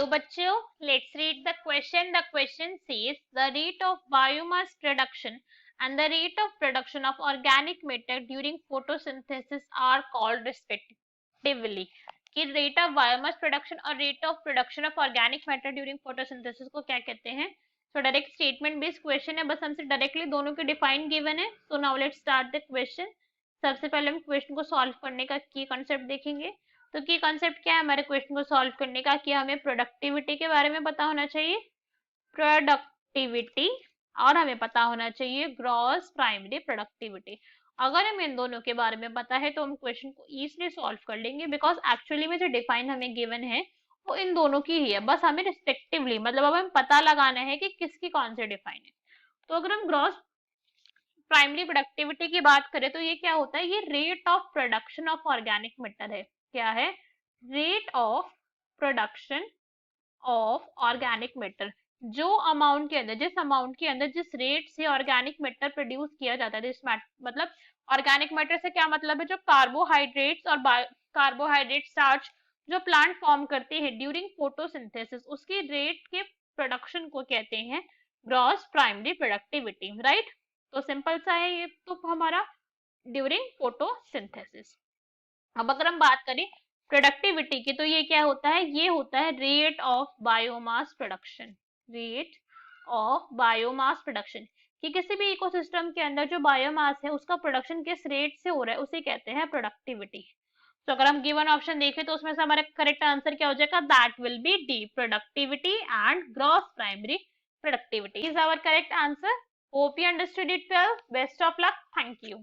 बच्चों, let's read the question. The question says the rate of biomass production and the rate of production of organic matter during photosynthesis are called respectively. कि rate of biomass production और rate of production of organic matter during photosynthesis को क्या कहते हैं? तो direct statement based question है, बस हमसे डायरेक्टली दोनों के डिफाइन गिवन है. So now let's start the question. सबसे पहले हम क्वेश्चन को सॉल्व करने का की कंसेप्ट देखेंगे. तो की कंसेप्ट क्या है हमारे क्वेश्चन को सॉल्व करने का, कि हमें प्रोडक्टिविटी के बारे में पता होना चाहिए, प्रोडक्टिविटी, और हमें पता होना चाहिए ग्रॉस प्राइमरी प्रोडक्टिविटी. अगर हमें इन दोनों के बारे में पता है तो हम क्वेश्चन को इजीली सॉल्व कर लेंगे, बिकॉज एक्चुअली में जो डिफाइन हमें गिवन है वो इन दोनों की ही है. बस हमें रिस्पेक्टिवली मतलब अब हमें पता लगाना है कि किसकी कौन से डिफाइन है. तो अगर हम ग्रॉस प्राइमरी प्रोडक्टिविटी की बात करें तो ये क्या होता है, ये rate of production of organic matter है. क्या है? Rate of production of organic matter. जो अमाउंट के अंदर, जिस अमाउंट के अंदर जिस रेट से ऑर्गेनिक मैटर प्रोड्यूस किया जाता है, मतलब ऑर्गेनिक मैटर से क्या मतलब है, जो कार्बोहाइड्रेट्स और कार्बोहाइड्रेट स्टार्च जो प्लांट फॉर्म करते हैं ड्यूरिंग फोटोसिंथेसिस, उसकी रेट के प्रोडक्शन को कहते हैं ग्रॉस प्राइमरी प्रोडक्टिविटी. राइट. तो सिंपल सा है ये तो हमारा ड्यूरिंग फोटोसिंथेसिस. अब अगर हम बात करें प्रोडक्टिविटी की तो ये क्या होता है, ये होता है rate of biomass production. Rate of biomass production, कि किसी भी इकोसिस्टम के अंदर जो बायोमास है उसका प्रोडक्शन किस रेट से हो रहा है उसे कहते हैं प्रोडक्टिविटी. तो अगर हम गिवन ऑप्शन देखें तो उसमें से हमारा करेक्ट आंसर क्या हो जाएगा, that will be D, productivity and gross primary productivity is our correct answer. Hope you understood it well. Best of luck. Thank you.